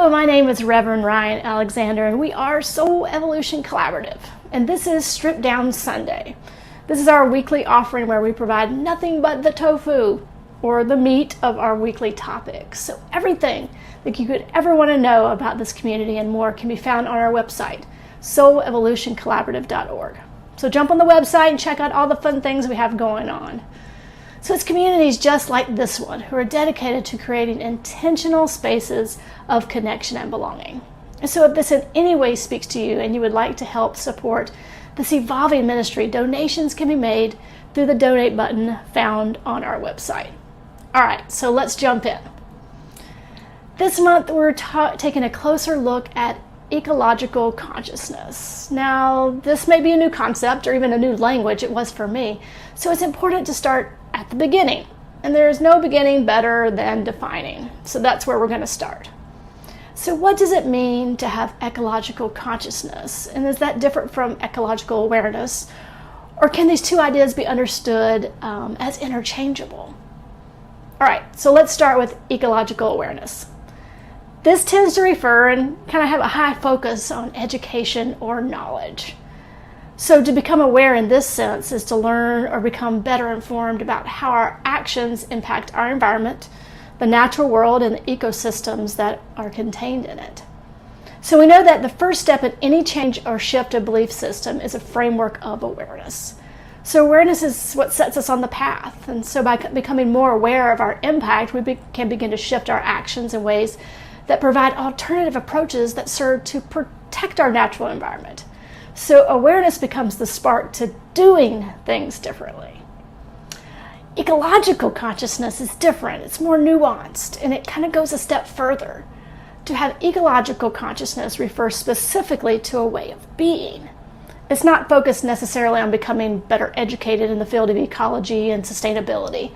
Hello, my name is Reverend Ryan Alexander, and we are Soul Evolution Collaborative, and this is Strip Down Sunday. This is our weekly offering where we provide nothing but the tofu, or the meat of our weekly topics. So everything that you could ever want to know about this community and more can be found on our website, soulevolutioncollaborative.org. So jump on the website and check out all the fun things we have going on. So it's communities just like this one who are dedicated to creating intentional spaces of connection and belonging. And so if this in any way speaks to you and you would like to help support this evolving ministry, donations can be made through the donate button found on our website. All right, so let's jump in. This month we're taking a closer look at ecological consciousness. Now, this may be a new concept or even a new language. It was for me. So it's important to start at the beginning. And there is no beginning better than defining. So that's where we're going to start. So what does it mean to have ecological consciousness? And is that different from ecological awareness? Or can these two ideas be understood as interchangeable? All right, so let's start with ecological awareness. This tends to refer and kind of have a high focus on education or knowledge. So to become aware in this sense is to learn or become better informed about how our actions impact our environment, the natural world, and the ecosystems that are contained in it. So we know that the first step in any change or shift of belief system is a framework of awareness. So awareness is what sets us on the path. And so by becoming more aware of our impact, we can begin to shift our actions in ways that provide alternative approaches that serve to protect our natural environment. So awareness becomes the spark to doing things differently. Ecological consciousness is different. It's more nuanced, and it kind of goes a step further. To have ecological consciousness refers specifically to a way of being. It's not focused necessarily on becoming better educated in the field of ecology and sustainability,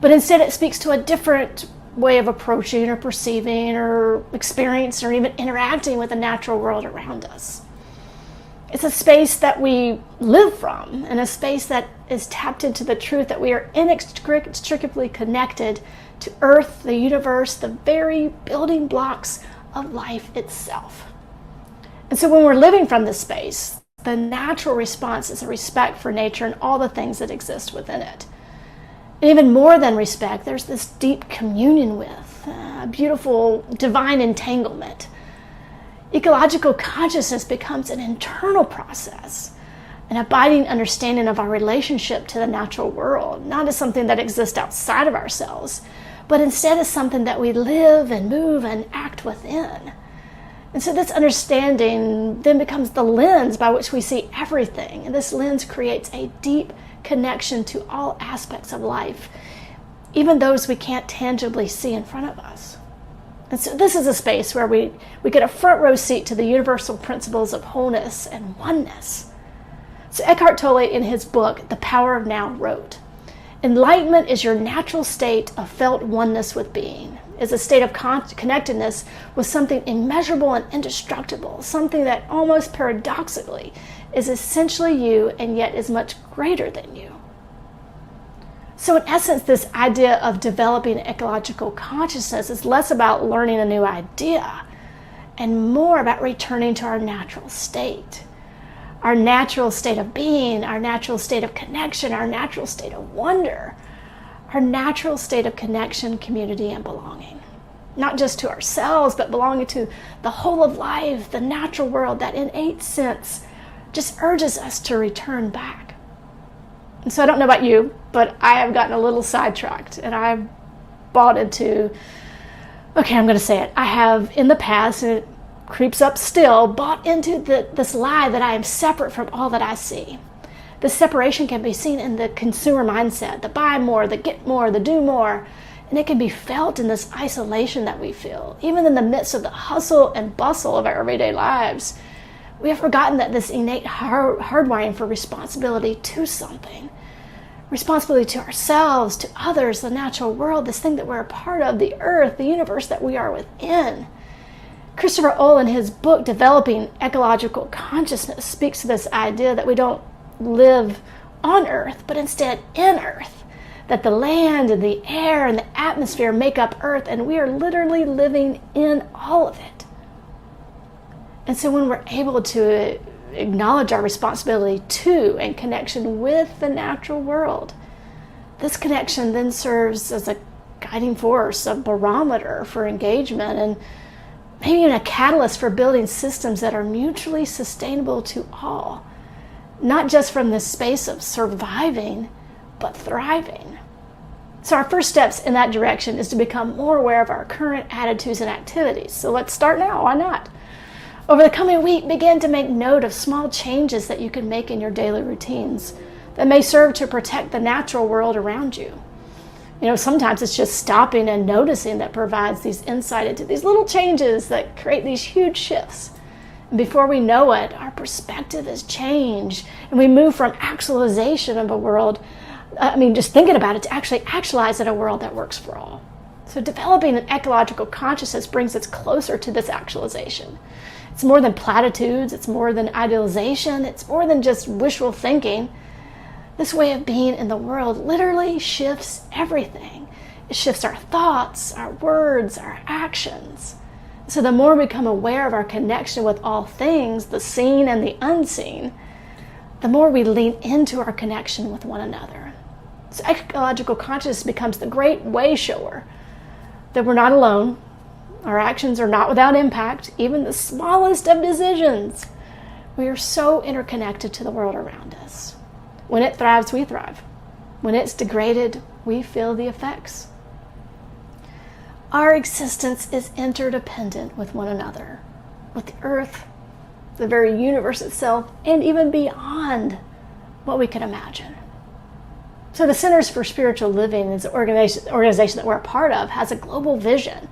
but instead it speaks to a different way of approaching or perceiving or experiencing or even interacting with the natural world around us. It's a space that we live from, and a space that is tapped into the truth that we are inextricably connected to Earth, the universe, the very building blocks of life itself. And so when we're living from this space, the natural response is a respect for nature and all the things that exist within it. And even more than respect, there's this deep communion with, a beautiful divine entanglement. Ecological consciousness becomes an internal process, an abiding understanding of our relationship to the natural world, not as something that exists outside of ourselves, but instead as something that we live and move and act within. And so this understanding then becomes the lens by which we see everything, and this lens creates a deep connection to all aspects of life, even those we can't tangibly see in front of us. And so this is a space where we get a front row seat to the universal principles of wholeness and oneness. So Eckhart Tolle, in his book, The Power of Now, wrote, "Enlightenment is your natural state of felt oneness with being, is a state of connectedness with something immeasurable and indestructible, something that almost paradoxically is essentially you and yet is much greater than you." So in essence, this idea of developing ecological consciousness is less about learning a new idea and more about returning to our natural state of being, our natural state of connection, our natural state of wonder, our natural state of connection, community, and belonging. Not just to ourselves, but belonging to the whole of life, the natural world, that innate sense just urges us to return back. And so I don't know about you, but I have gotten a little sidetracked, and I've bought into, okay, I'm going to say it. I have in the past, and it creeps up still, bought into this lie that I am separate from all that I see. This separation can be seen in the consumer mindset, the buy more, the get more, the do more, and it can be felt in this isolation that we feel, even in the midst of the hustle and bustle of our everyday lives. We have forgotten that this innate hardwiring for responsibility to something, responsibility to ourselves, to others, the natural world, this thing that we're a part of, the earth, the universe that we are within. Christopher Ohl, in his book, Developing Ecological Consciousness, speaks to this idea that we don't live on earth, but instead in earth. that the land and the air and the atmosphere make up Earth, and we are literally living in all of it. And so when we're able to acknowledge our responsibility to and connection with the natural world, this connection then serves as a guiding force, a barometer for engagement, and maybe even a catalyst for building systems that are mutually sustainable to all, not just from the space of surviving, but thriving. So our first steps in that direction is to become more aware of our current attitudes and activities. So let's start now, why not? Over the coming week, begin to make note of small changes that you can make in your daily routines that may serve to protect the natural world around you. You know, sometimes it's just stopping and noticing that provides these insight into these little changes that create these huge shifts. And before we know it, our perspective has changed, and we move from actualization of a world, just thinking about it, to actually actualizing a world that works for all. So developing an ecological consciousness brings us closer to this actualization. It's more than platitudes, it's more than idealization, it's more than just wishful thinking. This way of being in the world literally shifts everything. It shifts our thoughts, our words, our actions. So the more we become aware of our connection with all things, the seen and the unseen, the more we lean into our connection with one another. So ecological consciousness becomes the great way shower that we're not alone. Our actions are not without impact, even the smallest of decisions. We are so interconnected to the world around us. When it thrives, we thrive. When it's degraded, we feel the effects. Our existence is interdependent with one another, with the earth, the very universe itself, and even beyond what we can imagine. So the Centers for Spiritual Living is an organization that we're a part of, has a global vision.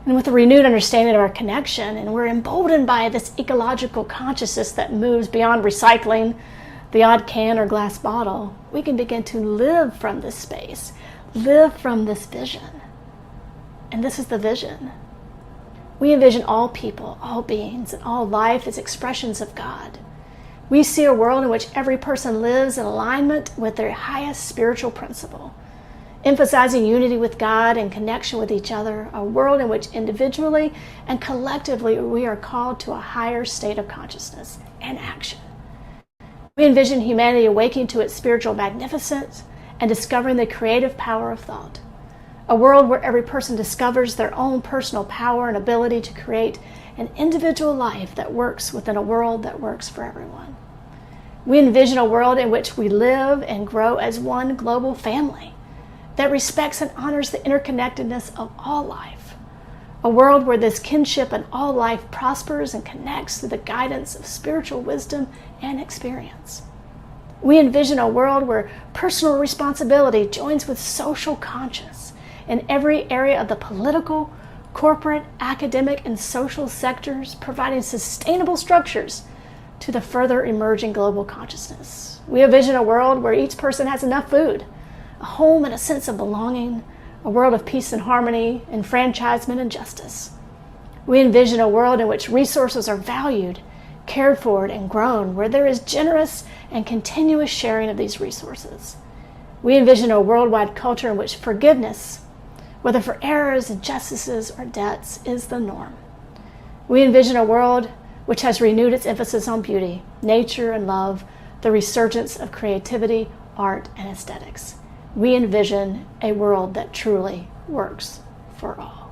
And with a renewed understanding of our connection, and we're emboldened by this ecological consciousness that moves beyond recycling the odd can or glass bottle, we can begin to live from this space, live from this vision. And this is the vision. We envision all people, all beings, and all life as expressions of God. We see a world in which every person lives in alignment with their highest spiritual principle, emphasizing unity with God and connection with each other, a world in which individually and collectively we are called to a higher state of consciousness and action. We envision humanity awakening to its spiritual magnificence and discovering the creative power of thought, a world where every person discovers their own personal power and ability to create an individual life that works within a world that works for everyone. We envision a world in which we live and grow as one global family that respects and honors the interconnectedness of all life. A world where this kinship and all life prospers and connects through the guidance of spiritual wisdom and experience. We envision a world where personal responsibility joins with social conscience in every area of the political, corporate, academic, and social sectors, providing sustainable structures to the further emerging global consciousness. We envision a world where each person has enough food, a home and a sense of belonging, a world of peace and harmony, enfranchisement and justice. We envision a world in which resources are valued, cared for, and grown, where there is generous and continuous sharing of these resources. We envision a worldwide culture in which forgiveness, whether for errors, injustices, or debts, is the norm. We envision a world which has renewed its emphasis on beauty, nature, and love, the resurgence of creativity, art, and aesthetics. We envision a world that truly works for all.